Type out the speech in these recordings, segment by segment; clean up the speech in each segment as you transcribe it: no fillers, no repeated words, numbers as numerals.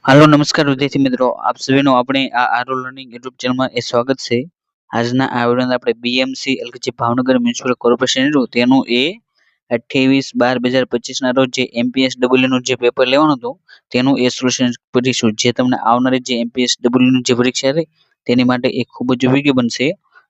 Hello नमस्कार विद्यार्थी मित्रों आप सभी આપણે આ આરો લર્નિંગ યુટ્યુબ ચેનલમાં સ્વાગત છે। આજના આ વિડિયોમાં આપણે બીએમસી એટલે કે જે ભાવનગર મ્યુનિસિપલ કોર્પોરેશન રહ્યું તેનું એ 28/12/2025 ના રોજ જે એમપીએસડબલ્યુ નું જે પેપર લેવાનું હતું તેનું એ સોલ્યુશન કરીશું, જે તમને આવનારી જે એમપીએસડબલ્યુ ની જે પરીક્ષા છે તેની માટે એક ખૂબ જ ઉપયોગી બનશે।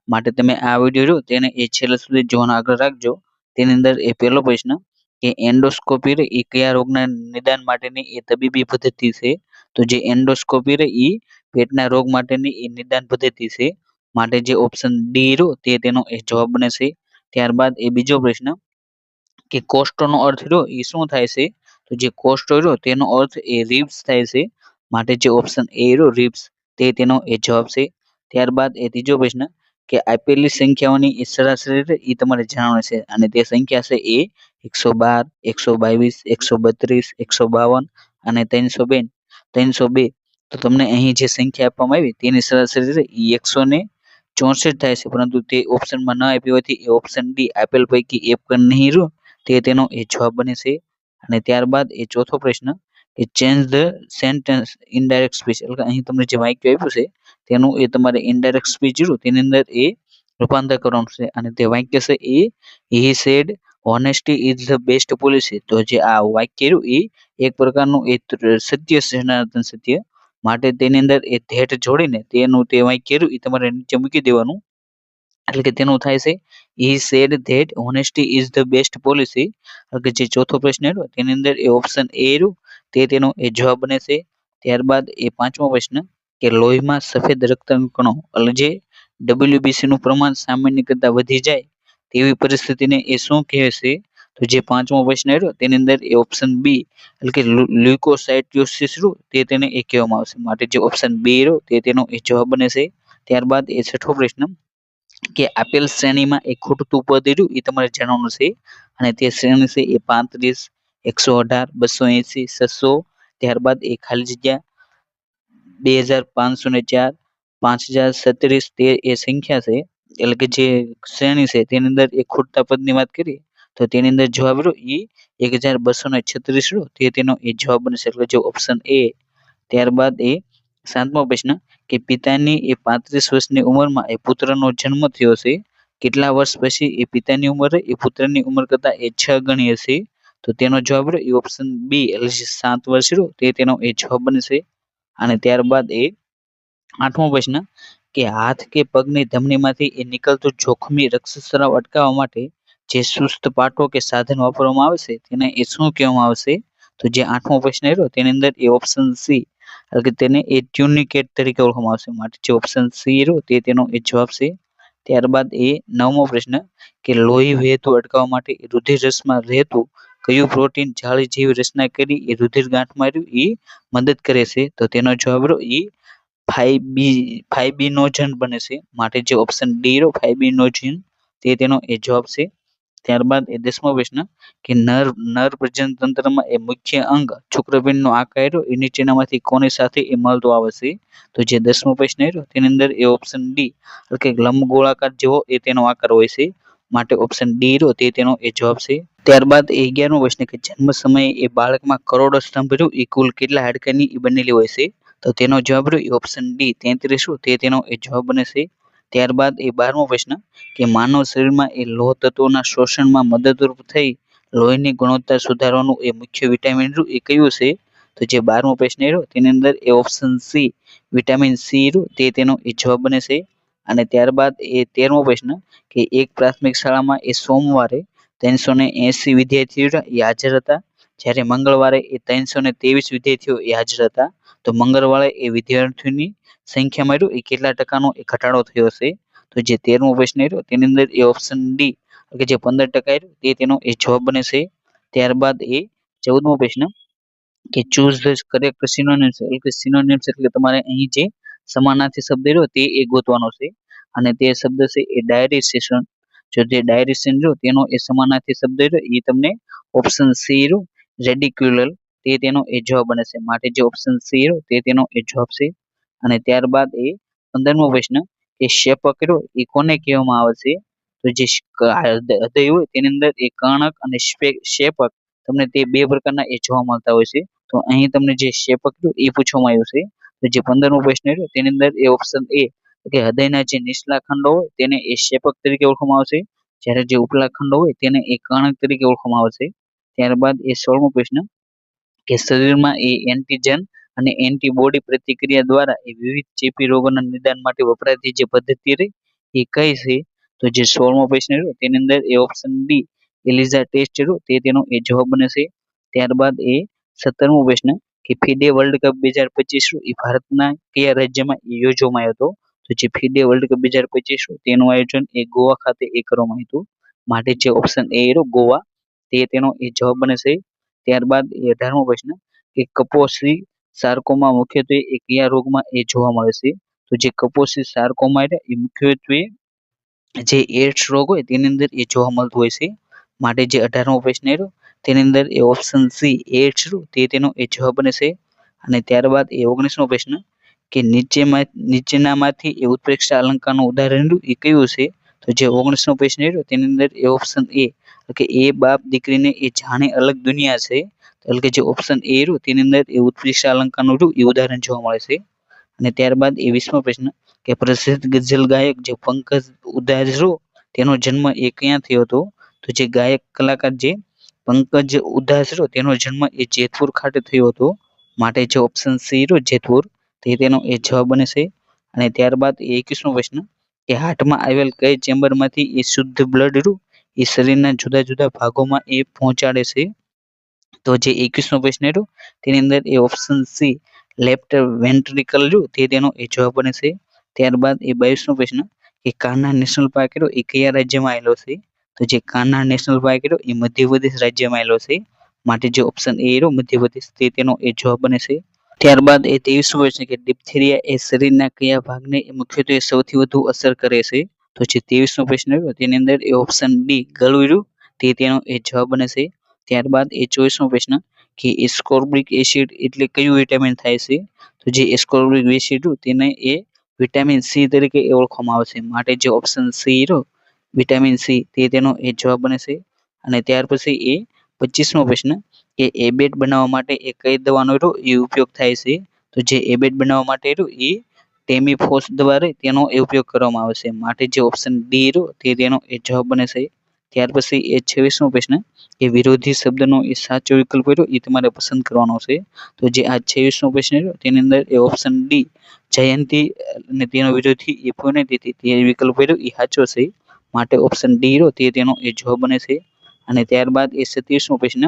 માટે તમે આ વિડિયો રહ્યો તેને એ છેલ્લે સુધી જોવાનો આગ્રહ રાખજો। તેની અંદર એ પહેલો પ્રશ્ન કે એન્ડોસ્કોપી એ કયા રોગના નિદાન માટેની એ તબીબી પદ્ધતિ છે। તો જે એન્ડોસ્કોપી રે ઈ પેટના રોગ માટેની એ નિદાન પદ્ધતિ છે। માટે જે ઓપ્શન ડી રહ્યો તે તેનો એ જવાબ બને છે। ત્યારબાદ એ બીજો પ્રશ્ન કે કોસ્ટનો અર્થ રહ્યો એ શું થાય છે। તો જે કોસ્ટ રહ્યો તેનો અર્થ એ રિબ્સ થાય છે। માટે જે ઓપ્શન એ રહ્યો રિબ્સ તે તેનો એ જવાબ છે। ત્યારબાદ એ ત્રીજો પ્રશ્ન કે આપેલી સંખ્યાઓની એ સરાસરી એ તમારે જણાવવાની છે અને તે સંખ્યા છે એ 112, 122, 132, 152 અને 302। તો તમને અહીં જે સંખ્યા આપવામાં આવી તેની સરાસરી એ 164 થાય છે, પરંતુ તે ઓપ્શનમાં ન આપી હોવાથી એ ઓપ્શન ડી આપેલ પૈકી એક પણ નહીં રહ્યો તે તેનો એ જવાબ બને છે। અને ત્યારબાદ એ ચોથો પ્રશ્ન કે change the sentence indirect speech એટલે કે અહીં તમને જે વાક્ય આપ્યું છે તેનું એ તમારે ઇનડાયરેક્ટ સ્પીચ રહ્યું તેની અંદર એ રૂપાંતર કરવાનું છે અને તે વાક્ય છે એ he said honesty is the best policy. તો જે આ વાક્ય રહ્યું એ એક પ્રકારનું એ સત્ય છે, સનાતન સત્ય। માટે તેની અંદર એ ધેટ જોડીને તેનું તે વાક્ય રહ્યું એ તમારે નીચે મૂકી દેવાનું, એટલે કે તેનું થાય છે he said that honesty is the best policy. એટલે કે જે ચોથો પ્રશ્ન રહ્યો તેની અંદર એ ઓપ્શન એ રહ્યું તે તેનો એ જવાબ બને છે। ત્યારબાદ એ પાંચમો પ્રશ્ન કે લોહીમાં સફેદ રક્તકણો એટલે જે ડબલ્યુબીસી નું પ્રમાણ સામાન્ય કરતા વધી જાય તેવી પરિસ્થિતિને એ શું કહે છે। તો જે પાંચમો પ્રશ્ન રહ્યો તેની અંદર એ ઓપ્શન બી એટલે કે લ્યુકોસાઇટોસિસ રહ્યું તે તેને એ કહેવામાં આવશે। માટે જે ઓપ્શન બી રહ્યો તે તેનો એ જવાબ બને છે। ત્યારબાદ એ છઠ્ઠો પ્રશ્ન કે આપેલ શ્રેણીમાં એક ખૂટતું પદ રહ્યું એ તમારે જણાવવાનું છે અને તે શ્રેણી છે એ 35, 118, 280, 600। ત્યારબાદ એ ખાલી જગ્યા 2504, 5037 તે એ સંખ્યા છે, એટલે કે જે શ્રેણી છે તેની અંદર એક ખૂટતા પદની વાત કરીએ તો તેની અંદર જવાબ રહ્યો એ 1236 રહ્યો તે તેનો એ જવાબ બનશે, એટલે જે ઓપ્શન એ। ત્યારબાદ એ સાતમો પ્રશ્ન કે પિતાની એ 35 વર્ષની ઉંમરમાં એ પુત્રનો જન્મ થયો છે, કેટલા વર્ષ પછી એ પિતાની ઉંમર એ પુત્રની ઉંમર કરતા એ 6 ગણી હશે। તો તેનો જવાબ રહ્યો એ ઓપ્શન બી એટલે 7 વર્ષ રહ્યો તે તેનો એ જવાબ બનશે। અને ત્યારબાદ એ આઠમો પ્રશ્ન કે હાથ કે પગની ધમનીમાંથી એ નીકળતું જોખમી રક્તસ્રાવ અટકાવવા માટે જે સુસ્ત પાટો કે સાધન વાપરવામાં આવે છે તેને એ શું કહેવામાં આવશે। તો જે આઠમો પ્રશ્ન રહ્યો તેની અંદર એ ઓપ્શન સી એટલે કે તેને એ ટ્યુનિકેટ તરીકે ઓળખવામાં આવશે। માટે જે ઓપ્શન સી રહ્યો તે તેનો એ જવાબ છે। ત્યારબાદ એ નવમો પ્રશ્ન કે લોહી વહેતું અટકાવવા માટે રુધિર રસમાં રહેતું કયું પ્રોટીન જાળી જેવી રચના કરી એ રુધિર ગાંઠમાં રહ્યું એ મદદ કરે છે। તો તેનો જવાબ રહ્યો એ ફાઇબિનોજન બને છે। માટે જે ઓપ્શન ડી રહ્યો ફાઇબિનોજન તે તેનો એ જવાબ છે। ત્યારબાદ એ 10મો પ્રશ્ન કે નર પ્રજનન તંત્રમાં એ મુખ્ય અંગ શુક્રપિંડનો આકાર એ નીચેનામાંથી કોની સાથે એ મળતો આવે છે। તો જે 10મો પ્રશ્ન રહ્યો તેની અંદર એ ઓપ્શન ડી એટલે કે લંબગોળાકાર જેવો એ તેનો આકાર હોય છે। માટે ઓપ્શન ડી રહ્યો તે તેનો એ જવાબ છે। ત્યારબાદ એ 11મો પ્રશ્ન કે જન્મ સમયે એ બાળકમાં કરોડો સ્તંભ રહ્યું એ કુલ કેટલા હાડકાની એ બનેલી હોય છે। તો તેનો જવાબ રહ્યો એ ઓપ્શન ડી 33 તે તેનો એ જવાબ બને છે। ત્યારબાદ એ 12મો પ્રશ્ન કે માનવ શરીરમાં એ લોહ તત્વોના શોષણમાં મદદરૂપ થઈ લોહીની ગુણવત્તા સુધારવાનું એ મુખ્ય વિટામિન એ કયું છે। તો જે 12મો પ્રશ્ન રહ્યો તેની અંદર એ ઓપ્શન સી વિટામિન સી રહ્યું તે તેનો એ જવાબ બને છે। અને ત્યારબાદ એ 13મો પ્રશ્ન કે એક પ્રાથમિક શાળામાં એ સોમવારે 380 વિદ્યાર્થીઓ એ હાજર હતા, જ્યારે મંગળવારે એ 323 વિદ્યાર્થીઓ એ હાજર હતા। તો મંગળવારે એ વિદ્યાર્થીઓની સંખ્યામાં રહ્યું એ કેટલા ટકાનો એ ઘટાડો થયો છે। તો જે 13મો પ્રશ્ન રહ્યો તેની અંદર એ ઓપ્શન ડી કે જે 15% રહ્યું તે તેનો એ જવાબ બને છે। ત્યારબાદ એ 14મો પ્રશ્ન કે ચૂઝ ધ કરેક્ટ સિનોનિમ્સ એટલે કે સિનોનિમ્સ એટલે તમારે અહીં જે સમાનાર્થી શબ્દ રહ્યો તે એ ગોતવાનો છે અને તે શબ્દ છે એ ડાયરિસેશન। જો જે ડાયરિસેશન રહ્યો તેનો એ સમાનાર્થી શબ્દ રહ્યો એ તમને ઓપ્શન સી રહ્યો રેડિક્યુલર તે તેનો એ જવાબ બને છે। માટે જે ઓપ્શન સી રહ્યો તે તેનો એ જવાબ છે। અને ત્યારબાદ એ 15મો પ્રશ્ન કે શેપક રહ્યો એ કોને કહેવામાં આવે છે। તો જે હૃદય હોય તેની અંદર એ કર્ણક અને શેપક તમને તે બે પ્રકારના એ જોવા મળતા હોય છે। તો અહીં તમને જે ક્ષેપક રહ્યું એ પૂછવામાં આવ્યું છે. તો જે 15મો પ્રશ્ન રહ્યો તેની અંદર એ ઓપ્શન એ કે હૃદયના જે નીચલા ખંડો હોય તેને એ ક્ષેપક તરીકે ઓળખવામાં આવશે, જ્યારે જે ઉપલા ખંડો હોય તેને એ કર્ણક તરીકે ઓળખવામાં આવશે. ત્યારબાદ એ 16મો પ્રશ્ન કે શરીરમાં એ એન્ટીજન અને એન્ટીબોડી પ્રતિક્રિયા દ્વારા એ વિવિધ ચેપી રોગોના નિદાન માટે વપરાતી જે પદ્ધતિ રહી એ કઈ છે? તો જે 16મો પ્રશ્ન રહ્યો તેની અંદર એ ઓપ્શન ડી એલિઝા ટેસ્ટ રહ્યો તે તેનો એ જવાબ બનશે. ત્યારબાદ એ 17મો પ્રશ્ન કે ફિડે વર્લ્ડ કપ 2025 એ ભારતના કયા રાજ્યમાં યોજવામાં આવ્યો હતો? તો જે ફિડે વર્લ્ડ કપ 2025 તેનું આયોજન એ ગોવા ખાતે કરવામાં આવ્યું હતું, માટે જે ઓપ્શન એ રહ્યો ગોવા તે તેનો એ જવાબ બનશે. ત્યારબાદ એ 18મો પ્રશ્ન કે કપોસી સાર્કોમા મુખ્યત્વે એ કયા રોગમાં એ જોવા મળે છે? તો જે કપોસી સાર્કોમા એ મુખ્યત્વે જે એડ્સ રોગ હોય તેની અંદર એ જોવા મળતું હોય છે, માટે જે 18મો પ્રશ્ન રહ્યો તેની અંદર એ ઓપ્શન સી એડ્સ તે તેનો એ જવાબ બનશે. અને ત્યારબાદ એ 19મો પ્રશ્ન કે નીચેનામાંથી એ ઉત્પ્રેક્ષા અલંકારનું ઉદાહરણ એ કયું છે? તો જે 19મો પ્રશ્ન રહ્યો તેની અંદર એ ઓપ્શન એ કે એ બાપ દીકરીને એ જાણે અલગ દુનિયા છે, એટલે કે જે ઓપ્શન એ રહ્યું તેની અંદર એ ઉત્પ્રેક્ષા અલંકારનું એ ઉદાહરણ જોવા મળે છે. અને ત્યારબાદ એ 20મો પ્રશ્ન કે પ્રસિદ્ધ ગઝલ ગાયક જે પંકજ ઉધાસ તેનો જન્મ એ ક્યાં થયો હતો? તો જે ગાયક કલાકાર જે પંકજ ઉધાસ તેનો જન્મ એ જેતપુર ખાતે થયો હતો, માટે જે ઓપ્શન સી રહ્યો જેતપુર તે તેનો એ જવાબ બનશે. અને ત્યારબાદ એ 21મો પ્રશ્ન કે હાર્ટમાં આવેલ કઈ ચેમ્બરમાંથી એ શુદ્ધ બ્લડ એ શરીરના જુદા જુદા ભાગોમાં એ પહોંચાડે છે? તો જે 21મો પ્રશ્ન રહ્યો તેની અંદર એ ઓપ્શન સી લેફ્ટ વેન્ટ્રિકલ તે તેનો એ જવાબ બનશે. ત્યારબાદ એ 22મો પ્રશ્ન કે કાન્હા નેશનલ પાર્ક એ કયા રાજ્યમાં આવેલો છે? તો જે કાન્હા નેશનલ પાર્ક એ મધ્યપ્રદેશ રાજ્યમાં આવેલો છે, માટે જે ઓપ્શન એ રહ્યો મધ્યપ્રદેશ તે તેનો એ જવાબ બનશે. ત્યારબાદ એ 23મો પ્રશ્ન કે ડિપ્થેરિયા એ શરીરના કયા ભાગને મુખ્યત્વે સૌથી વધુ અસર કરે છે? તો જે 23મો પ્રશ્ન રહ્યો તેની અંદર એ ઓપ્શન ડી ગળું રહ્યું તે તેનો એ જવાબ બનશે. ત્યારબાદ એ 24મો પ્રશ્ન કે એસ્કોર્બિક એસિડ એટલે કયું વિટામિન થાય છે? તો જે એસ્કોર્બિક એસિડ તેને એ વિટામિન સી તરીકે ઓળખવામાં આવે છે, માટે જે ઓપ્શન સી રહ્યો વિટામિન સી તે તેનો એ જવાબ બનશે. અને ત્યાર પછી એ 25મો પ્રશ્ન કે એબેટ બનાવવા માટે એ કઈ દવાનો એ ઉપયોગ થાય છે? તો જે એબેટ બનાવવા માટે એ ટેમીફોસ દ્વારા તેનો એ ઉપયોગ કરવામાં આવે છે, માટે જે ઓપ્શન ડી રહ્યો તે તેનો એ જવાબ બનશે. ત્યાર પછી એ 26મો પ્રશ્ન કે વિરોધી શબ્દનો એ સાચો વિકલ્પ રહ્યો એ તમારે પસંદ કરવાનો છે. તો જે આ 26મો પ્રશ્ન રહ્યો તેની અંદર એ ઓપ્શન ડી જયંતી અને તેનો વિરોધી એ પુણ્યતિથિ તે વિકલ્પ રહ્યો એ સાચો છે, માટે ઓપ્શન ડી રહ્યો તે તેનો એ જવાબ બનશે. અને ત્યારબાદ એ 27મો પ્રશ્ન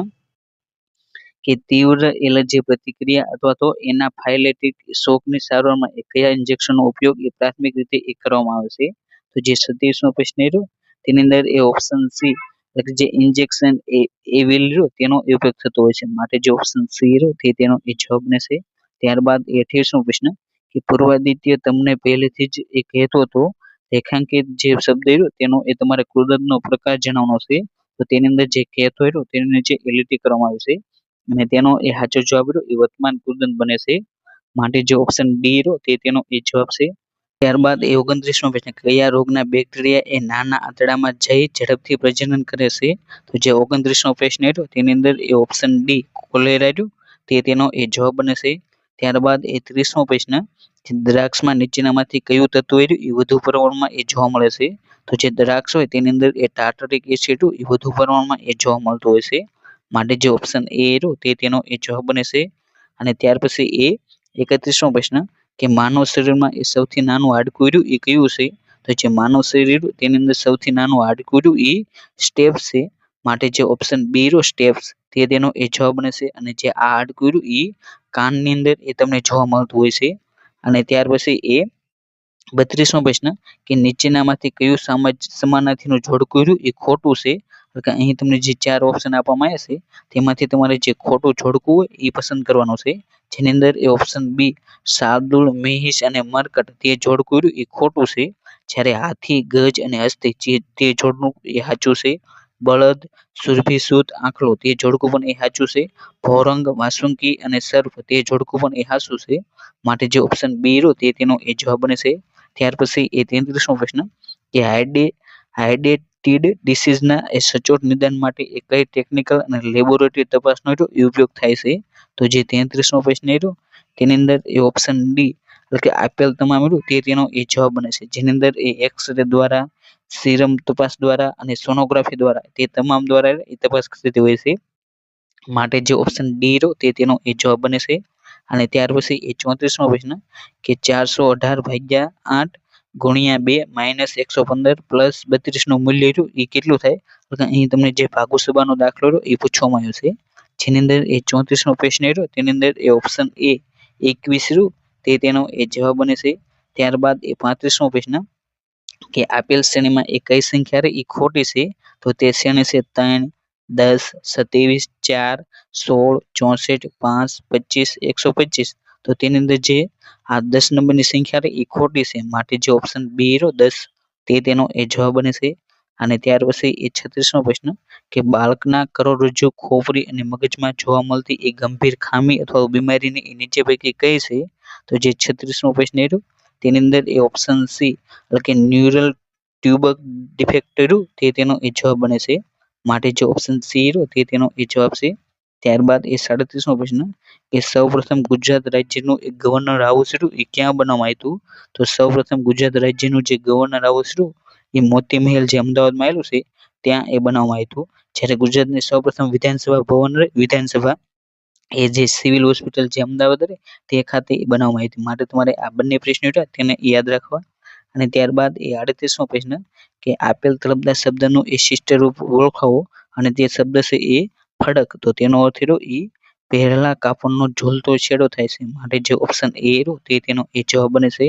કે તીવ્ર એલર્જી પ્રતિક્રિયા અથવા તો એનાફાઇલેટિક શોકની સારવારમાં એ કયા ઇન્જેક્શનનો ઉપયોગ એ પ્રાથમિક રીતે એ કરવામાં આવે છે? તો જે 27મો પ્રશ્ન રહ્યો તેની અંદર એ ઓપ્શન સી એટલે જે ઇન્જેક્શન એવિલ રહ્યો તેનો ઉપયોગ થતો હોય છે, માટે જે ઓપ્શન સી રહ્યો તે તેનો એ જવાબ બનશે. ત્યારબાદ એ 28મો પ્રશ્ન કે પૂર્વાદિત્ય તમને પહેલેથી જ એ કહેતો હતો રેખાંકિત જે શબ્દ રહ્યો તેનો એ તમારે કુદરતનો પ્રકાર જણાવવાનો છે, તો તેની અંદર જે કહેતો રહ્યો તેની નીચે લીટી કરવામાં આવી છે, અને તેનો એ સાચો જવાબ રહ્યો એ વર્તમાન કુદરત બને છે, માટે જે ઓપ્શન ડી રહ્યો તે તેનો એ જવાબ છે. ત્યારબાદ એ 29મો પ્રશ્ન કયા રોગના બેક્ટેરિયા એ નાના આંતરડામાં જઈ ઝડપથી પ્રજનન કરે છે? તો જે 29મો પ્રશ્ન રહ્યો તેની અંદર એ ઓપ્શન ડી કોલેરા રહ્યું તે તેનો એ જવાબ બનશે. ત્યારબાદ એ 30મો પ્રશ્ન દ્રાક્ષમાં નીચેનામાંથી કયું તત્વ એ વધુ પ્રમાણમાં એ જોવા મળે છે? તો જે દ્રાક્ષ હોય તેની અંદર એ ટાર્ટરિક એસિડ એ વધુ પ્રમાણમાં એ જોવા મળતું હોય છે, માટે જે ઓપ્શન એ રહ્યો તે તેનો એ જવાબ બનશે. અને ત્યાર પછી એ 31મો પ્રશ્ન કે માનવ શરીરમાં એ સૌથી નાનું હાડકું રહ્યું એ કયું છે? તો જે માનવ શરીર તેની અંદર સૌથી નાનું હાડકું રહ્યું એ સ્ટેપ્સ છે, માટે જે ઓપ્શન બી રહ્યો સ્ટેપ્સ તે તેનો એ જવાબ બનશે. અને જે આ હાડકું રહ્યું એ કાનની અંદર એ તમને જોવા મળતું હોય છે. અને ત્યાર પછી એ 32મો પ્રશ્ન કે નીચેનામાંથી કયું સમાનાર્થીનું જોડકું રહ્યું એ ખોટું છે? અહીં તમને જે 4 ઓપ્શન આપવામાં આવ્યા છે તેમાંથી તમારે જે ખોટું જોડકું હોય એ પસંદ કરવાનું છે, જેની અંદર એ ઓપ્શન બી શાર્દુલ, મિહિર અને મરકટ તે જોડકું રહ્યું એ ખોટું છે, જ્યારે હાથી, ગજ અને હસ્તી તે જોડકું એ સાચું છે. બળદ, સુરભિસૂત, આંખલો તે જોડકું પણ એ સાચું છે. ભોરંગ, વાસુકી અને સર્પ તે જોડકું પણ એ સાચું છે, માટે જે ઓપ્શન બી રહ્યો તે તેનો એ જવાબ બનશે. ત્યાર પછી એ 33મો પ્રશ્ન કે હાઇડેટિડ ડિસીઝના એ સચોટ નિદાન માટે એ કઈ ટેકનિકલ અને લેબોરેટરી તપાસનો એ ઉપયોગ થાય છે? તો જે 33મો પ્રશ્ન રહ્યો તેની અંદર એ ઓપ્શન ડી એટલે કે આપેલ તમામ રહ્યું તે તેનો એ જવાબ બને છે, જેની અંદર એ એક્સ-રે દ્વારા, સીરમ તપાસ દ્વારા અને સોનોગ્રાફી દ્વારા તે તમામ દ્વારા એ તપાસ થતી હોય છે. માટે જે ઓપ્શન ડી રહ્યો તે તેનો એ જવાબ બને છે. અને ત્યાર પછી એ 34મો પ્રશ્ન કે 418 ભાગ્યા 8 ગુણ્યા 2 માઇનસ 115 પ્લસ 32 નું મૂલ્ય રહ્યું એ કેટલું થાય? તો અહીં તમને જે ભાગુ સબાનો દાખલો રહ્યો એ પૂછવામાં આવ્યો છે, જેની અંદર એ 34મો પ્રશ્ન રહ્યો તેની અંદર એ ઓપ્શન એ 21 રહ્યું તે તેનો એ જવાબ બને છે. ત્યારબાદ એ 35મો પ્રશ્ન કે આપેલ શ્રેણીમાં એ કઈ સંખ્યા રહી એ ખોટી છે? તો તે શ્રેણી છે 3, 10, 27, 4, 16, 64, 5, 25, 125. તો તેની અંદર જે આ 10 નંબરની સંખ્યા રહી એ ખોટી છે, માટે જે ઓપ્શન બી રહ્યો 10 તે તેનો એ જવાબ બને છે. અને ત્યાર પછી એ 36મો પ્રશ્ન કે બાળકના કરોડરજ્જુ, ખોપરી અને મગજમાં જોવા મળતી એક ગંભીર ખામી અથવા બીમારીની એ નીચે પૈકી કઈ છે? તો જે 36મો પ્રશ્ન રહ્યો તેની અંદર એ ઓપ્શન સી એટલે કે ન્યુરલ ટ્યુબર ડિફેક્ટ રહ્યું તે તેનો એ જવાબ બને છે, માટે જે ઓપ્શન સી રહ્યો તે તેનો એ જવાબ છે. ત્યારબાદ એ 37મો પ્રશ્ન કે સૌપ્રથમ ગુજરાત રાજ્યનું એક ગવર્નર હાઉસ રહ્યું એ ક્યાં બનાવવામાં આવ્યું? તો સૌપ્રથમ ગુજરાત રાજ્યનું જે ગવર્નર હાઉસ રહ્યું એ મોતી મહેલ જે અમદાવાદમાં આવેલું છે ત્યાં એ બનાવવામાં આવ્યું. જ્યારે ગુજરાતની સૌપ્રથમ વિધાનસભા ભવન વિધાનસભા એ જે સિવિલ હોસ્પિટલ જે અમદાવાદ રહે તે ખાતે બનાવવામાં આવી હતી. માટે તમારે આ બંને પ્રશ્નો હતા તેને યાદ રાખવા. અને ત્યારબાદ એ 38મો પ્રશ્ન કે આપેલ તળપદા શબ્દનું એ શિષ્ટ રૂપ ઓળખાવો અને તે શબ્દ છે એ ફડક, તો તેનો અર્થ રહ્યો એ પહેરેલા કાપડનો ઝૂલતો છેડો થાય છે, માટે જે ઓપ્શન એ રહ્યો તે તેનો એ જવાબ બને છે.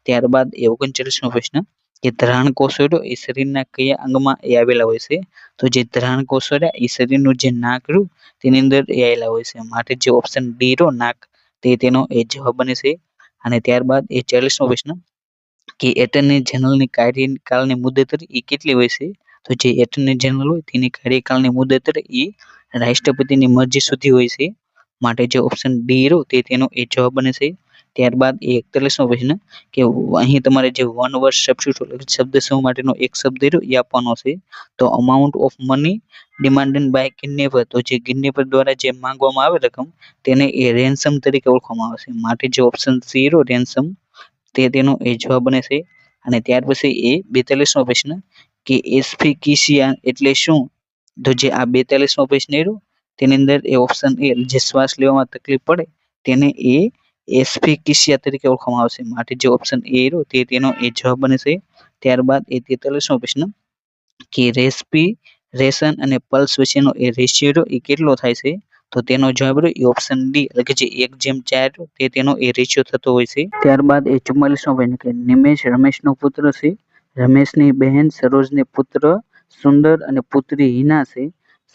ત્યારબાદ એ 39મો પ્રશ્ન કે ધ્રાણ કોષો એ શરીરના કયા અંગમાં એ આવેલા હોય છે? તો જે ધ્રાણ કોષો એ શરીરનું જે નાક રહ્યું તેની અંદર એ આવેલા હોય છે, માટે જે ઓપ્શન ડી રહ્યો નાક તે તેનો એ જવાબ બને છે. અને ત્યારબાદ એ 40મો પ્રશ્ન કે એટર્ની જનરલની કાર્યકાળની મુદત એ કેટલી હોય છે? તો જે એટર્ની જનરલ હોય તેની કાર્યકાળની મુદત એ રાષ્ટ્રપતિની મરજી સુધી હોય છે, માટે જે ઓપ્શન ડી રહ્યો તે તેનો એ જવાબ બને છે. ત્યારબાદ એ 41મો પ્રશ્ન કે અહીં તમારે જે વન વર્ડ સબસ્ટિટ્યુટ શબ્દ સમૂહ માટેનો એક શબ્દ રહ્યો એ આપવાનો છે. તો amount of money demanded by kidnapper, તો જે કિડનેપર દ્વારા જે માંગવામાં આવે રકમ તેને એ રેન્સમ તરીકે ઓળખવામાં આવે છે, માટે જે ઓપ્શન સી રહ્યો રેન્સમ તે તેનો એ જવાબ બને છે. અને ત્યાર પછી એ 42મો પ્રશ્ન કે એસ્ફિક્સિયા એટલે શું? તો જે આ 42મો પ્રશ્ન રહ્યો તેની અંદર એ ઓપ્શન એ જે શ્વાસ લેવામાં તકલીફ પડે તેને એ એસ્ફિક્સિયા તરીકે ઓળખવામાં આવશે, માટે જે ઓપ્શન એ રહ્યો તે તેનો એ જવાબ બને છે. ત્યારબાદ એ 43મો પ્રશ્ન કે રેસ્પિરેશન અને પલ્સ વચ્ચેનો એ રેશિયો એ કેટલો થાય છે? તો તેનો જવાબ રહ્યો એ ઓપ્શન ડી એટલે કે જે 1:4 તે તેનો એ રેશિયો થતો હોય છે. ત્યારબાદ એ 44મો પ્રશ્ન કે નિમેશ રમેશનો પુત્ર છે, રમેશની બહેન સરોજની પુત્ર સુંદર અને પુત્રી હિના છે,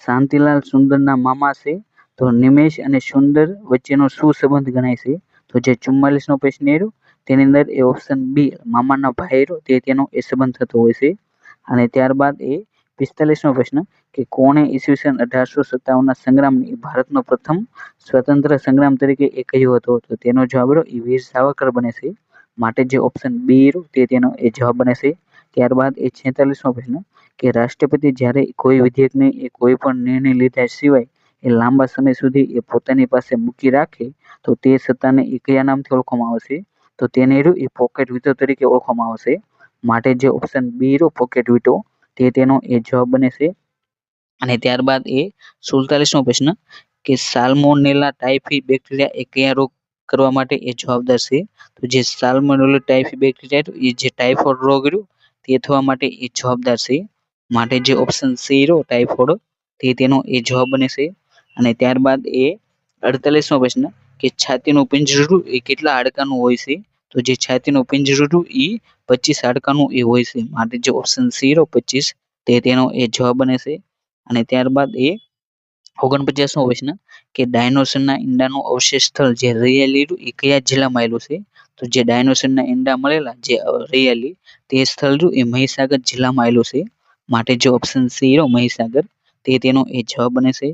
શાંતિલાલ સુંદરના મામા છે, તો નિમેશ અને સુંદર વચ્ચેનો શું સંબંધ ગણાય છે? તો જે 44મો પ્રશ્ન રહ્યો તેની અંદર એ ઓપ્શન બી મામાના ભાઈ રહ્યો તે તેનો એ સંબંધ થતો હોય છે. અને ત્યારબાદ એ 45મો પ્રશ્ન કે કોણે ઈસવીસન 1857ના સંગ્રામને ભારતનો પ્રથમ સ્વતંત્ર સંગ્રામ તરીકે એ કહ્યો હતો? તો તેનો જવાબ રહ્યો એ વીર સાવરકર બને છે, માટે જે ઓપ્શન બી રહ્યો તે તેનો એ જવાબ બને છે. ત્યારબાદ એ 46મો પ્રશ્ન કે રાષ્ટ્રપતિ જ્યારે કોઈ વિધેયકને એ કોઈ પણ નિર્ણય લીધા સિવાય એ લાંબા સમય સુધી એ પોતાની પાસે મૂકી રાખે તો તે સત્તાને એ કયા નામથી ઓળખવામાં આવશે? તો તેને રહ્યું એ પોકેટ વીટો તરીકે ઓળખવામાં આવશે, માટે જે ઓપ્શન બી રહ્યો પોકેટ વીટો તે તેનો એ જવાબ બને છે. અને ત્યારબાદ એ 47મો પ્રશ્ન કે સાલ્મોનેલા ટાઇફી બેક્ટેરિયા એ કયા રોગ કરવા માટે એ જવાબદાર છે? તો જે સાલ્મોનેલા ટાઇફી બેક્ટેરિયા એ જે ટાઇફોઇડ રોગ રહ્યો તે થવા માટે એ જવાબદાર છે, માટે જે ઓપ્શન સી રહ્યો ટાઇફોઇડ તે તેનો એ જવાબ બને છે. અને ત્યારબાદ એ 48મો પ્રશ્ન કે છાતીનું પિંજરું એ કેટલા હાડકાનું હોય છે? તો જે છાતીનું પિંજરું એ 25 હાડકાનું એ હોય છે, માટે જે ઓપ્શન સી રહ્યો 25 તે તેનો એ જવાબ બને છે. અને ત્યારબાદ એ 49મો પ્રશ્ન કે ડાયનોસરના ઈંડાનું અવશેષ સ્થળ જે રૈયાલી એ કયા જિલ્લામાં આવેલું છે? તો જે ડાયનોસરના ઈંડા મળેલા જે રૈયાલી તે સ્થળ એ મહીસાગર જિલ્લામાં આવેલું છે, માટે જે ઓપ્શન સી રહ્યો મહીસાગર તે તેનો એ જવાબ બને છે.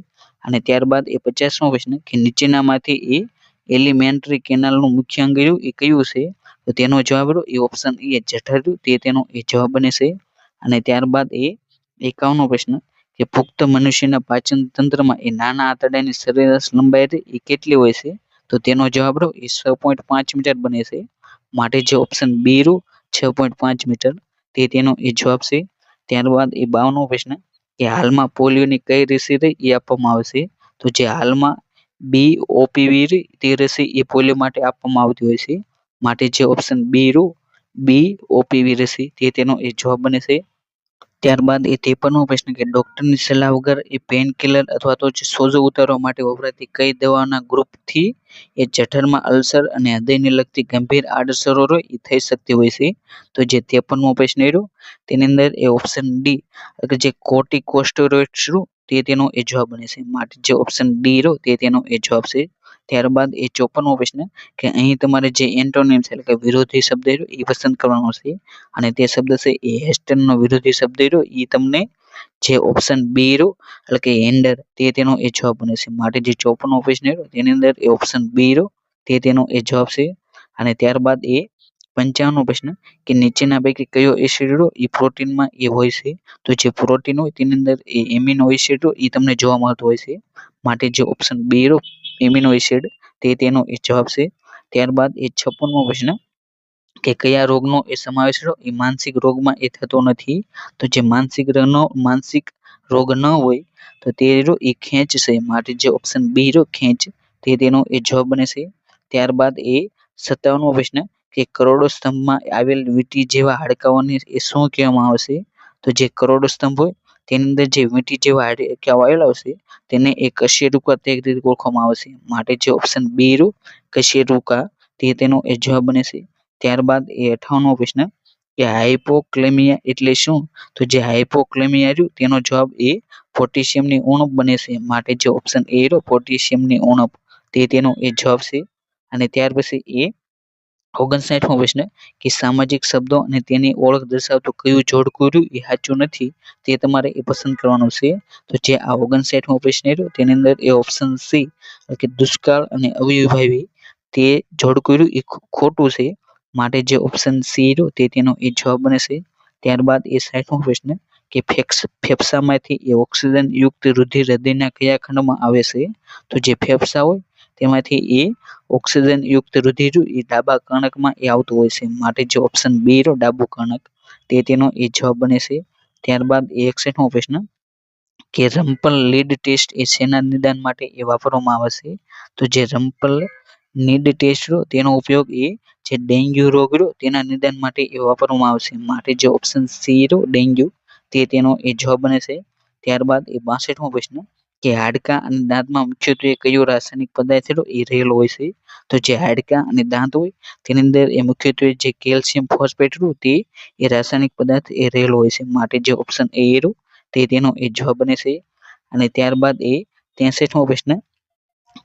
અને ત્યારબાદ એ 50મો પ્રશ્ન કે નીચેનામાંથી એ એલિમેન્ટરી કેનાલનું મુખ્ય અંગ એ કયું છે? તો તેનો જવાબ રહ્યો એ ઓપ્શન એ જઠર તે તેનો એ જવાબ બને છે. અને ત્યારબાદ એ 51મો પ્રશ્ન કે પુખ્ત મનુષ્યના પાચન તંત્રમાં એ નાના આંતરડાની સરેરાશ લંબાઈ એ કેટલી હોય છે? તો તેનો જવાબ એ 6.5 મીટર બને છે. માટે જે ઓપ્શન બી 6.5 મીટર તે તેનો એ જવાબ છે. ત્યારબાદ એ 52મો પ્રશ્ન કે હાલમાં પોલિયોની કઈ રસી એ આપવામાં આવે છે? તો જે હાલમાં BOPV તે રસી એ પોલિયો માટે આપવામાં આવતી હોય છે. માટે જે ઓપ્શન BOPV રસી તે તેનો એ જવાબ બને છે. ત્યારબાદ એ 53મો પ્રશ્ન કે ડોક્ટરની સલાહ વગર એ પેન કિલર અથવા તો જે સોજો ઉતારવા માટે વપરાતી કઈ દવાના ગ્રુપથી એ જઠરમાં અલ્સર અને હૃદયને લગતી ગંભીર આડઅસરો એ થઈ શકતી હોય છે? તો જે 53મો પ્રશ્ન તેની અંદર એ ઓપ્શન ડી કે જે કોર્ટિકોસ્ટેરોઇડ્સ તે તેનો એ જવાબ બને છે. માટે જે ઓપ્શન ડી તે તેનો એ જવાબ છે. ત્યારબાદ એ 54મો પ્રશ્ન કે અહીં તમારે જે એન્ટોનિમ્સ એટલે કે વિરોધી શબ્દ એ પસંદ કરવાનો છે અને તે શબ્દ છે એ હેસ્ટનનો વિરોધી શબ્દ એ તમને જે ઓપ્શન બી એટલે કે હેન્ડર તે તેનો એ જવાબ બને છે. માટે જે 54મો પ્રશ્ન તેની અંદર એ ઓપ્શન બી તે તેનો એ જવાબ છે. અને ત્યારબાદ એ 55મો પ્રશ્ન કે નીચેના પૈકી કયો એસિડ એ પ્રોટીનમાં એ હોય છે? તો જે પ્રોટીન હોય તેની અંદર એ એમિનો એસિડ એ તમને જોવા મળતો હોય છે. માટે જે ઓપ્શન બી એમિનો એસિડ તે તેનો એ જવાબ છે. ત્યારબાદ એ 56મો પ્રશ્ન કે કયા રોગનો એ સમાવેશ એ માનસિક રોગમાં એ થતો નથી? તો જે માનસિક રોગ ન હોય તો તે એ ખેંચ છે. માટે જે ઓપ્શન બી ખેંચ તે તેનો એ જવાબ બને છે. ત્યારબાદ એ 57મો પ્રશ્ન કે કરોડો સ્તંભમાં આવેલ વીંટી જેવા હાડકાઓને એ શું કહેવામાં આવે છે? તો જે કરોડો સ્તંભ હોય તેની અંદર જે વીંટી જેવા હાડકાઓ આવેલા હશે તેને એ કશેરુકા તરીકે ઓળખવામાં આવે છે. માટે જે ઓપ્શન બી કશેરુકા તે તેનો એ જવાબ બને છે. ત્યારબાદ એ 58મો પ્રશ્ન કે હાઇપોક્લેમિયા એટલે શું? તો જે હાઇપોક્લેમિયા તેનો જવાબ એ પોટેશિયમની ઉણપ બને છે. માટે જે ઓપ્શન એ પોટેશિયમની ઉણપ તે તેનો એ જવાબ છે. અને ત્યાર પછી એ 59મો પ્રશ્ન કે સામાજિક શબ્દો અને તેની ઓળખ દર્શાવતું કયું જોડકું એ સાચું નથી તે તમારે એ પસંદ કરવાનું છે. તો જે આ 59મો પ્રશ્ન તેની અંદર એ ઓપ્શન સી કે દુષ્કાળ અને અવિભાવી તે જોડકું એ ખોટું છે. માટે જે ઓપ્શન સી તે તેનો એ જવાબ બને છે. ત્યારબાદ એ 60મો પ્રશ્ન કે ફેફસામાંથી એ ઓક્સિજન યુક્ત રુધિર હૃદયના કયા ખંડમાં આવે છે? તો જે ફેફસા હોય તેમાંથી એ ઓક્સિજન યુક્ત રુધિર એ ડાબા કર્ણકમાં એ આવતું હોય છે. માટે જે ઓપ્શન બી ડાબું કર્ણક તે તેનો એ જવાબ બને છે. ત્યારબાદ એ 61મો પ્રશ્ન કે રમ્પલ લીડ ટેસ્ટ એ શેના નિદાન માટે એ વાપરવામાં આવે છે? તો જે રમ્પલ લીડ ટેસ્ટ તેનો ઉપયોગ એ જે ડેન્ગ્યુ રોગ તેના નિદાન માટે એ વાપરવામાં આવશે. માટે જે ઓપ્શન સી ડેન્ગ્યુ તે તેનો એ જવાબ બને છે. ત્યારબાદ એ 62મો પ્રશ્ન કે હાડકાં અને દાંતમાં મુખ્યત્વે કયો રાસાયણિક પદાર્થ એ રહેલો હોય છે? તો જે હાડકાં અને દાંત હોય તેની અંદર એ મુખ્યત્વે જે કેલ્શિયમ ફોસ્ફેટ તે એ રાસાયણિક પદાર્થ એ રહેલો હોય છે. માટે જે ઓપ્શન એ તે તેનો એ જવાબ બને છે. અને ત્યારબાદ એ 63મો પ્રશ્ન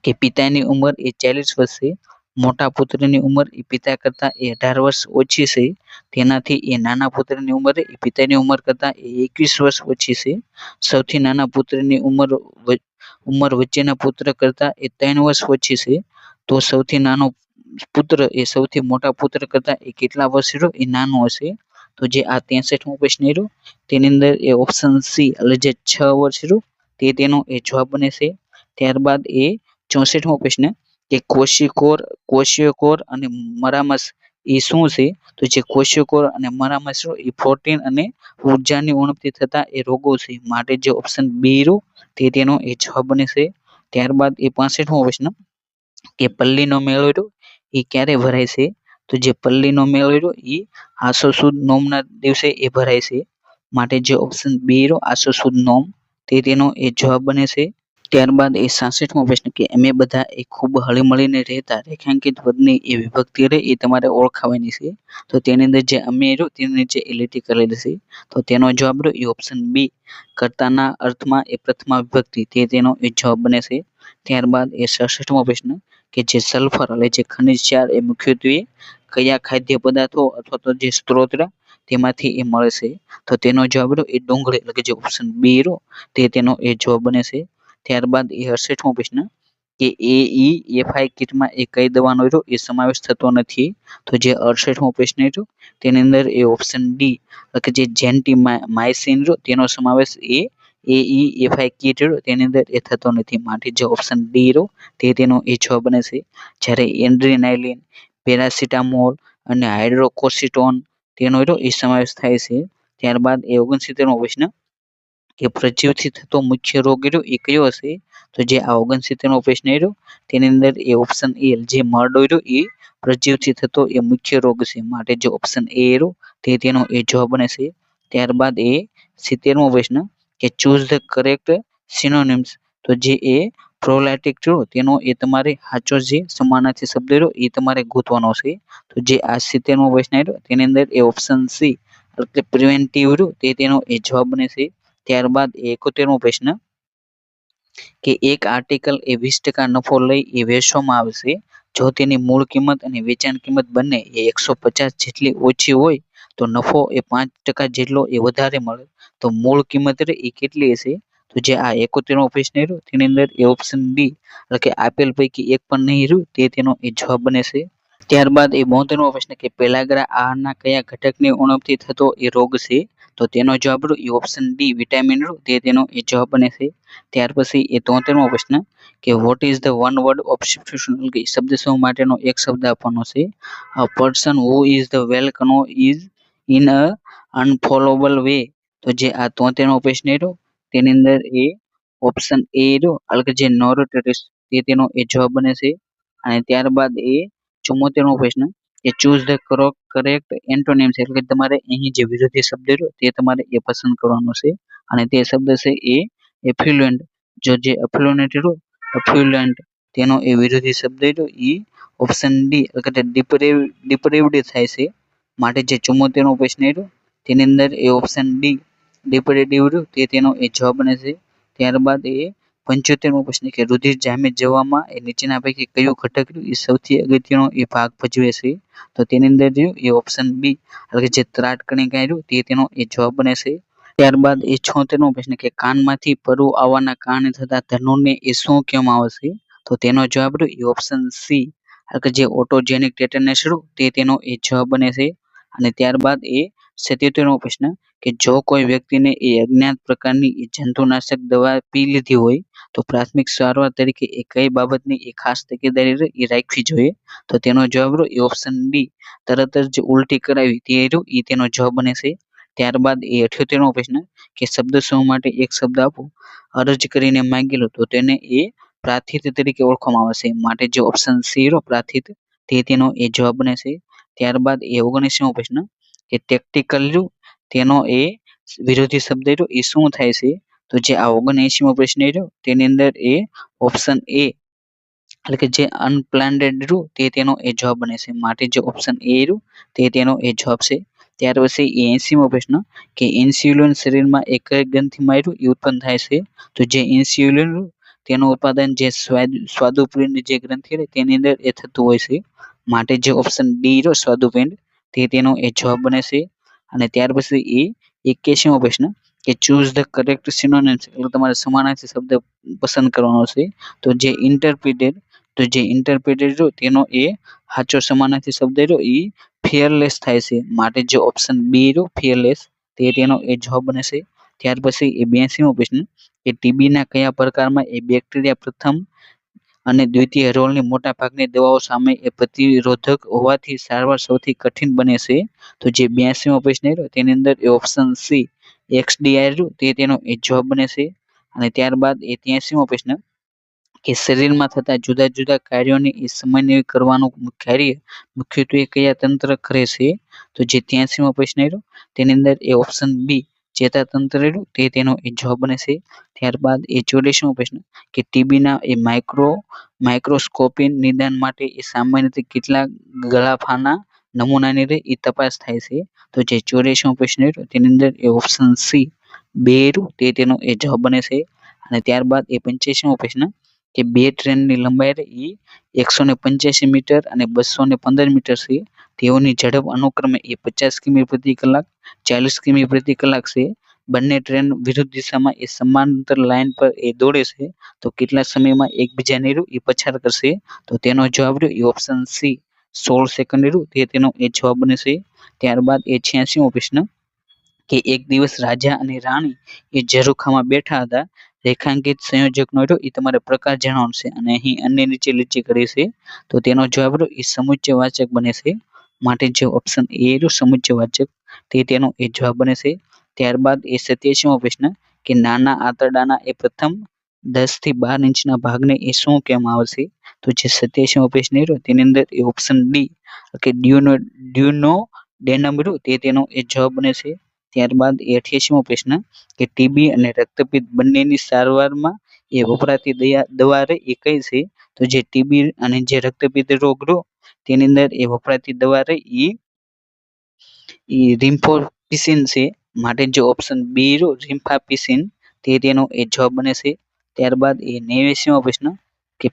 કે પિતાની ઉંમર એ 40 વર્ષ છે. મોટા પુત્રની ઉંમર એ પિતા કરતા એ 18 વર્ષ ઓછી છે. તેનાથી એ નાના પુત્રની ઉંમર એ પિતાની ઉંમર કરતા એ 21 વર્ષ ઓછી છે. સૌથી નાના પુત્રની ઉંમર વચ્ચેના પુત્ર કરતા એ 3 વર્ષ ઓછી છે. તો સૌથી નાનો પુત્ર એ સૌથી મોટા પુત્ર કરતા એ કેટલા વર્ષ એ નાનો હશે? તો જે આ 63મો પ્રશ્ન તેની અંદર એ ઓપ્શન સી એટલે જે 6 વર્ષ તે તેનો એ જવાબ બને છે. ત્યારબાદ એ 64મો પ્રશ્ન કે કોશિયોકોર અને મરામસ એ શું છે? તો જે કોશિયોકોર અને મરામસ એ પ્રોટીન અને ઉર્જાની ઉણપથી થતા એ રોગો છે. માટે જે ઓપ્શન બી તે તેનો એ જવાબ બને છે. ત્યારબાદ એ 65મો પ્રશ્ન કે પલ્લીનો મેળો એ ક્યારે ભરાય છે? તો જે પલ્લીનો મેળો એ આસો સુદ નોમના દિવસે એ ભરાય છે. માટે જે ઓપ્શન બી આસો સુદ નોમ તે તેનો એ જવાબ બને છે. ત્યારબાદ એ 66મો પ્રશ્ન કે અમે બધા એ ખૂબ હળીમળીને રહેતા રેખાંકિત પદની એ વિભક્તિ એ તમારે ઓળખાવાની છે. તો તેની અંદર જે અમે તેની નીચે એ લીટી કરેલી છે. તો તેનો જવાબ એ ઓપ્શન બી કર્તાના અર્થમાં એ પ્રથમા વિભક્તિ તે તેનો એ જવાબ બને છે. ત્યારબાદ એ 67મો પ્રશ્ન કે જે સલ્ફર એટલે જે ખનિજ ક્ષાર એ મુખ્યત્વે કયા ખાદ્ય પદાર્થો અથવા તો જે સ્ત્રોત તેમાંથી એ મળે છે? તો તેનો જવાબ એ ડુંગળી એટલે કે જે ઓપ્શન બી તે તેનો એ જવાબ બને છે. ત્યારબાદ એ 68મો પ્રશ્ન કે AEFI કીટમાં એ કઈ દવાનો એ સમાવેશ થતો નથી? તો જે 68મો પ્રશ્ન તેની અંદર એ ઓપ્શન ડી એટલે કે જે જેન્ટીમાઇસિન તેનો સમાવેશ એ AEFI કિટ રહ્યો તેની અંદર એ થતો નથી, માટે જે ઓપ્શન ડી રહ્યો તે તેનો એ જવાબ બને છે. જ્યારે એડ્રેનાલિન, પેરાસિટામોલ અને હાઇડ્રોકોર્ટિસોન તેનો એ સમાવેશ થાય છે. ત્યારબાદ એ 69મો પ્રશ્ન કે પ્રજીવથી થતો મુખ્ય રોગ એ કયો હશે? તો જે આ 69મો પ્રશ્ન રહ્યો તેની અંદર એ ઓપ્શન એ જે મરડો રહ્યો એ પ્રજીવથી થતો એ મુખ્ય રોગ છે, માટે જે ઓપ્શન એ રહ્યો તે તેનો એ જવાબ બને છે. ત્યારબાદ એ 70મો પ્રશ્ન કે ચૂઝ ધ કરેક્ટ સિનોનિમ્સ, તો જે એ પ્રોલાઇટિક રહ્યો તેનો એ તમારે સાચો જે સમાનાર્થી શબ્દ રહ્યો એ તમારે ગોતવાનો છે. તો જે આ 70મો પ્રશ્ન રહ્યો તેની અંદર એ ઓપ્શન સી એટલે પ્રિવેન્ટિવ રહ્યો તે તેનો એ જવાબ બને છે. ત્યારબાદ 71મો પ્રશ્ન કે એક આર્ટિકલ એ 20% નફો લઈ એ વેચવામાં આવશે, જો તેની મૂળ કિંમત અને વેચાણ કિંમત બંને એ 150 જેટલી ઓછી હોય તો નફો એ 5% જેટલો એ વધારે મળે, તો મૂળ કિંમત એ કેટલી હશે? તો જે આ 71મો પ્રશ્ન રહ્યો તેની અંદર એ ઓપ્શન ડી એટલે કે આપેલ પૈકી એક પણ નહીં રહ્યું તે તેનો એ જવાબ બને છે. ત્યારબાદ એ 72મો પ્રશ્ન કે પેલાગ્રા આહારના કયા ઘટકની ઉણપથી થતો એ રોગ છે? તો તેનો જવાબ રહ્યો એ ઓપ્શન ડી વિટામિન રહ્યો તે તેનો એ જવાબ બને છે. ત્યાર પછી એ 73મો પ્રશ્ન કે what is the one word of substitution, કે શબ્દ સમૂહ માટેનો એક શબ્દ આપવાનો છે. A person who is the well know is in a unfollowable way, તો જે આ 73મો પ્રશ્ન રહ્યો તેની અંદર એ ઓપ્શન એ રહ્યો એટલે કે જે નોરોટેટિસ તે તેનો એ જવાબ બને છે. અને ત્યારબાદ એ 74મો પ્રશ્ન કે ચૂઝ ધ કરેક્ટ એન્ટોનિમ્સ, એટલે કે તમારે અહીં જે વિરોધી શબ્દ રહ્યો તે તમારે એ પસંદ કરવાનો છે. અને તે શબ્દ છે એ એફ્લુએન્ટ, જો જે એફ્લુએન્ટ રહ્યો એફ્લુએન્ટ તેનો એ વિરોધી શબ્દ રહ્યો એ ઓપ્શન ડી એટલે કે ડિપ્રેવ્ડ થાય છે, માટે જે 74મો પ્રશ્ન રહ્યો તેની અંદર એ ઓપ્શન ડી ડિપ્રેટિવ રહ્યો તે તેનો એ જવાબ બને છે. ત્યારબાદ એ 75મો પ્રશ્ન કે રુધિર જામી જવામાં એ નીચેના પૈકી કયું ઘટક રહ્યું એ સૌથી અગત્યનો એ ભાગ ભજવે છે? તો તેની અંદર રહ્યું એ ઓપ્શન બી એટલે કે જે ત્રાટ કણિકા રહ્યું તે તેનો એ જવાબ બને છે. ત્યારબાદ એ 76મો પ્રશ્ન કે કાનમાંથી પરુ આવવાના કારણે થતા ધનુરને એ શું કહેવામાં આવે છે? તો તેનો જવાબ રહ્યો એ ઓપ્શન સી એટલે કે જે ઓટોજેનિક ટેટનસ રહ્યું તે તેનો એ જવાબ બને છે. અને ત્યારબાદ એ 77મો પ્રશ્ન કે જો કોઈ વ્યક્તિને એ અજ્ઞાત પ્રકારની એ જંતુનાશક દવા પી લીધી હોય તો પ્રાથમિક સારવાર તરીકે એ કઈ બાબતની એ ખાસ તકેદારી એ રાખવી જોઈએ? તો તેનો જવાબ રહ્યો એ ઓપ્શન ડી તરત જ જે ઉલટી કરાવી તે રહ્યું એ તેનો જવાબ બને છે. ત્યારબાદ એ 78મો પ્રશ્ન કે શબ્દ સમૂહ માટે એક શબ્દ આપો, અરજ કરીને માંગેલો તો તેને એ પ્રાર્થિત તરીકે ઓળખવામાં આવે છે, માટે જે ઓપ્શન સી રહ્યો પ્રાર્થિત તે તેનો એ જવાબ બને છે. ત્યારબાદ એ 19મો પ્રશ્ન કે ટેક્ટિકલ રહ્યું તેનો એ વિરોધી શબ્દ રહ્યો એ શું થાય છે? તો જે આ 79મો પ્રશ્ન રહ્યો તેની અંદર એ ઓપ્શન એ એટલે કે જે અનપ્લાન્ડ રહ્યું તે તેનો એ જવાબ બને છે, માટે જે ઓપ્શન એ રહ્યું તે તેનો એ જવાબ છે. ત્યાર પછી એ 80મો પ્રશ્ન કે ઇન્સ્યુલિન શરીરમાં એક ગ્રંથિમાં રહ્યું એ ઉત્પન્ન થાય છે, તો જે ઇન્સ્યુલિન તેનું ઉત્પાદન જે સ્વાદુપિંડ જે ગ્રંથિ તેની અંદર એ થતું હોય છે, માટે જે ઓપ્શન ડી રહ્યો સ્વાદુપિંડ તે તેનો એ જવાબ બને છે. અને ત્યાર પછી એ 81મો પ્રશ્ન કે ચૂઝ ધ કરેક્ટ સિનોનિમ્સ, એટલે તમારે સમાનાર્થી શબ્દ પસંદ કરવાનો છે. તો જે ઇન્ટરપ્રિટેડ રહ્યો તેનો એ સાચો સમાનાર્થી શબ્દ રહ્યો એ ફિયરલેસ થાય છે, માટે જે ઓપ્શન બી રહ્યો ફિયરલેસ તે તેનો એ જવાબ બને છે. ત્યાર પછી એ 82મો પ્રશ્ન કે ટીબીના કયા પ્રકારમાં એ બેક્ટેરિયા પ્રથમ અને દ્વિતીય રોલની મોટા ભાગની દવાઓ સામે એ પ્રતિરોધક હોવાથી સારવાર સૌથી કઠિન બને છે? તો જે 82મો પ્રશ્ન રહ્યો તેની અંદર એ ઓપ્શન સી XDR રહ્યું તે તેનો એ જવાબ બને છે. અને ત્યારબાદ એ 83મો પ્રશ્ન કે શરીરમાં થતા જુદા જુદા કાર્યોને એ સમન્વય કરવાનું કાર્ય મુખ્યત્વે કયા તંત્ર કરે છે? તો જે 83મો પ્રશ્ન રહ્યો તેની અંદર એ ઓપ્શન બી ચેતાતંત્ર રહ્યું તે તેનો એ જવાબ બને છે. ત્યારબાદ એ 84મો પ્રશ્ન કે ટીબીના એ માઇક્રોસ્કોપી નિદાન માટે એ સામાન્ય રીતે કેટલા ગળફાના નમૂનાની એ તપાસ થાય છે? તો જે 84મો પ્રશ્ન રહ્યો તેની અંદર એ ઓપ્શન સી 2 રહ્યું તે તેનો એ જવાબ બને છે. અને ત્યારબાદ એ 85મો પ્રશ્ન કે બે ટ્રેનની લંબાઈ એ 185 મીટર અને 215 મીટર છે, તેઓની ઝડપ અનુક્રમે એ 50 કિમી પ્રતિ કલાક 40 કિમી પ્રતિ કલાક છે. બંને ટ્રેન વિરુદ્ધ દિશામાં એ સમાંતર લાઇન પર એ દોડે છે, તો કેટલા સમયમાં એકબીજાને એ પછાર કરશે? તો તેનો જવાબ રહ્યો એ ઓપ્શન સી 16 સેકન્ડ રહ્યું તે તેનો એ જવાબ બને છે. ત્યારબાદ એ 86મો પ્રશ્ન કે એક દિવસ રાજા અને રાણી એ ઝરૂખામાં બેઠા હતા. રેખાંકિત સંયોજકનો રહ્યો એ તમારે પ્રકાર જણાવવાનો છે અને અહીં અન્ય નીચે લીચે કરી છે. તો તેનો જવાબ રહ્યો એ સમુચ્ચયવાચક બને છે. માટે જે ઓપ્શન એ રહ્યો સમુચ્ચયવાચક તે તેનો એ જવાબ બને છે. ત્યારબાદ એ 87મો પ્રશ્ન કે નાના આંતરડાના એ પ્રથમ 10 થી 12 ઇંચના ભાગને એ શું કહેવામાં આવે છે? તો જે 87મો પ્રશ્ન રહ્યો તેની અંદર એ ઓપ્શન ડી કે ડ્યુનોડેનમ રહ્યું તે તેનો એ જવાબ બને છે. ત્યારબાદ 88મો પ્રશ્ન કે ટીબી અને રક્તપિત્ત બંનેની સારવારમાં એ વપરાતી દવા રે એ કઈ છે? તો જે ટીબી અને જે રક્તપિત્ત રોગ રહ્યો તેની અંદર એ વપરાતી દવા રે એ રિમ્ફોપિસિન છે. માટે જે ઓપ્શન બી રહ્યો રિમ્ફાપિસિન તે તેનો એ જવાબ બને છે. ત્યારબાદ એ 89મો પ્રશ્ન કે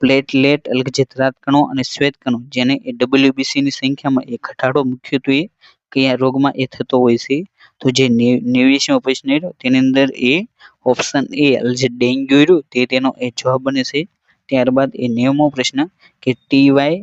પ્લેટલેટ એટલે કે જે ત્રાતકણો અને શ્વેતકણો જેને એ WBC ની સંખ્યામાં એ ઘટાડો મુખ્યત્વે કયા રોગમાં એ થતો હોય છે? તો જે 89મો પ્રશ્ન રહ્યો તેની અંદર એ ઓપ્શન એ જે ડેન્ગ્યુ રહ્યું તે તેનો એ જવાબ બને છે. ત્યારબાદ એ 90મો પ્રશ્ન કે TY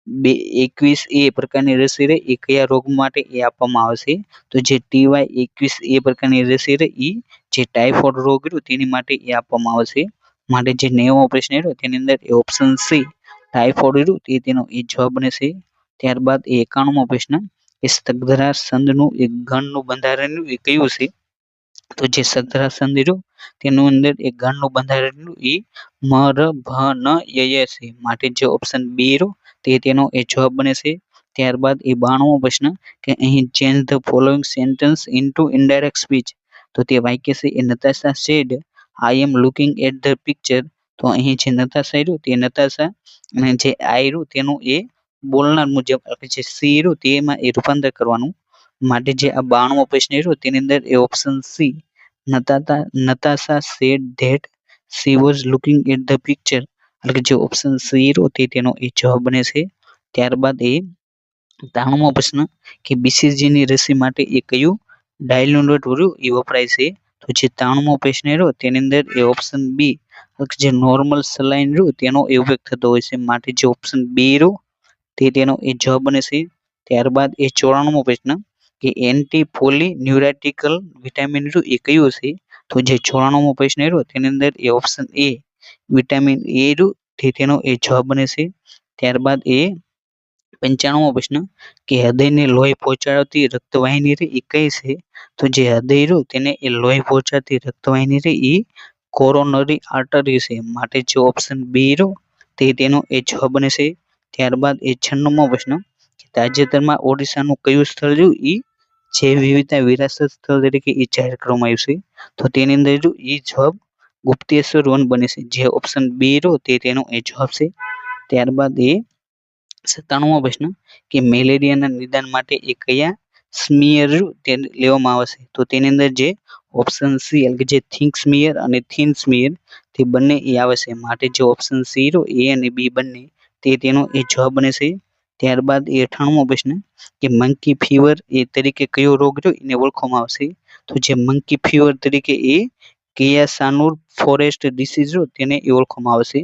21A પ્રકારની રસી રે એ કયા રોગ માટે એ આપવામાં આવે છે? તો જે TY 21A પ્રકારની રસી રે એ જે ટાઇફોઇડ રોગ રહ્યો તેની માટે એ આપવામાં આવે છે. માટે જે 90મો પ્રશ્ન રહ્યો તેની અંદર એ ઓપ્શન સી ટાઇફોઇડ રહ્યું તે તેનો એ જવાબ બને છે. ત્યારબાદ એ 91મો પ્રશ્ન કે સઘળા સંધિનું એક ગણનું બંધારણ એ કયું છે? તો જે સઘળા સંધિ રહ્યું તેનું અંદર એક ગણનું બંધારણ એ મરભનયય છે. માટે જે ઓપ્શન બી રહ્યો તે તેનો એ જવાબ બને છે. ત્યારબાદ એ 92મો પ્રશ્ન કે અહીં change the following sentence into indirect speech તો તે વાક્ય છે એ Natasha said I am looking at the picture તો અહીં જે નતાશા રહ્યું તે નતાશા અને જે આઈ રહ્યું તેનું એ બોલનાર મુજબ જે સી રહ્યું તેમાં એ રૂપાંતર કરવાનું. માટે જે આ 92મો પ્રશ્ન રહ્યો તેની અંદર એ option C Natasha said that she was looking at the picture એટલે કે જે ઓપ્શન સી રહ્યો તે તેનો એ જવાબ બને છે. ત્યારબાદ એ 93મો પ્રશ્ન કે BCGની રસી માટે એ કયું ડાયલ્યુનેટ રહ્યું એ વપરાય છે? તો જે 93મો પ્રશ્ન રહ્યો તેની અંદર એ ઓપ્શન બી જે નોર્મલ સલાઈન રહ્યું તેનો એ ઉપયોગ થતો હોય છે. માટે જે ઓપ્શન બી રહ્યો તે તેનો એ જવાબ બને છે. ત્યારબાદ એ 94મો પ્રશ્ન કે એન્ટીપોલિન્યુરાટિકલ વિટામિન રહ્યું એ કયું છે? તો જે 94મો પ્રશ્ન રહ્યો તેની અંદર એ ઓપ્શન એ વિટામિન એ રહ્યું તે તેનો એ જવાબ બને છે. ત્યારબાદ એ 95મો પ્રશ્ન કે હૃદયને લોહી પહોંચાડતી રક્તવાહિની રે એ કઈ છે? તો જે હૃદય રહ્યું તેને એ લોહી પહોંચાડતી રક્તવાહિની રે એ કોરોનરી આર્ટરી છે. માટે જે ઓપ્શન બી રહ્યો તે તેનો એ જવાબ બને છે. ત્યારબાદ એ 96મો પ્રશ્ન કે તાજેતરમાં ઓડિશાનું કયું સ્થળ રહ્યું એ જૈવ વિવિધતા વિરાસત સ્થળ તરીકે એ જાહેર કરવામાં આવ્યું છે? તો તેની અંદર એ જવાબ ગુપ્તેશ્વર વન બને છે. જે ઓપ્શન બી રહ્યો તે તેનો એ જવાબ છે. ત્યારબાદ એ 97મો પ્રશ્ન કે મેલેરિયાના નિદાન માટે એ કયા સ્મિયર તે લેવામાં આવે છે? તો તેની અંદર જે ઓપ્શન સી એટલે કે જે થિક સ્મિયર અને થિન સ્મિયર તે બંને એ આવે છે. માટે જે ઓપ્શન સી રહ્યો એ અને બી બંને તે તેનો એ જવાબ બને છે. ત્યારબાદ એ 98મો પ્રશ્ન કે મંકી ફીવર એ તરીકે કયો રોગ રહ્યો એને ઓળખવામાં આવશે? તો જે મંકી ફીવર તરીકે એ કિયાસાનુર ફોરેસ્ટ ડિસીઝ રહ્યો તેને એ ઓળખવામાં આવશે.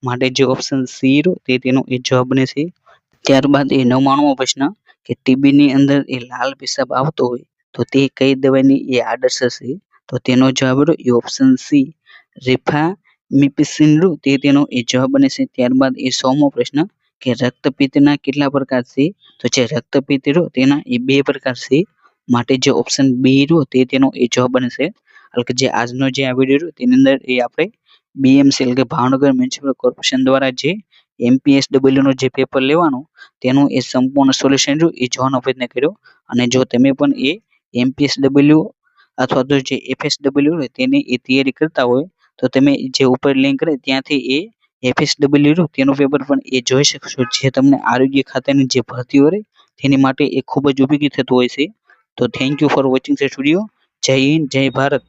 માટે જે ઓપ્શન સી રહ્યો તે તેનો એ જવાબ બને છે. ત્યારબાદ એ 99મો પ્રશ્ન કે ટીબીની અંદર એ લાલ પેશાબ આવતો હોય તો તે કઈ દવાની એ આડઅસર છે? તો તેનો જવાબ રહ્યો એ ઓપ્શન સી રિફામ્પિસિન રહ્યું તે તેનો એ જવાબ બને છે. ત્યારબાદ એ 100મો પ્રશ્ન કે રક્તપિત્તના કેટલા પ્રકાર છે? તો જે રક્તપિત્ત રહ્યો તેના એ 2 પ્રકાર છે. માટે જે ઓપ્શન બી રહ્યો તે તેનો એ જવાબ બને છે. એટલે કે જે આજનો જે આ વિડીયો રહ્યો તેની અંદર એ આપણે BMC એટલે કે ભાવનગર મ્યુનિસિપલ કોર્પોરેશન દ્વારા જે MPSW નો જે પેપર લેવાનું તેનું એ સંપૂર્ણ સોલ્યુશન રહ્યું એ જોવાનો પ્રયત્ન કર્યો. અને જો તમે પણ એ MPSW અથવા તો જે FSW હોય તેની એ તૈયારી કરતા હોય તો તમે જે ઉપર લિંક રહે ત્યાંથી એ FSW રહ્યું તેનું પેપર પણ એ જોઈ શકશો. જે તમને આરોગ્ય ખાતાની જે ભરતીઓ રહે તેની માટે એ ખૂબ જ ઉપયોગી થતું હોય છે. તો thank you for watching this video. જય હિન્દ, જય ભારત.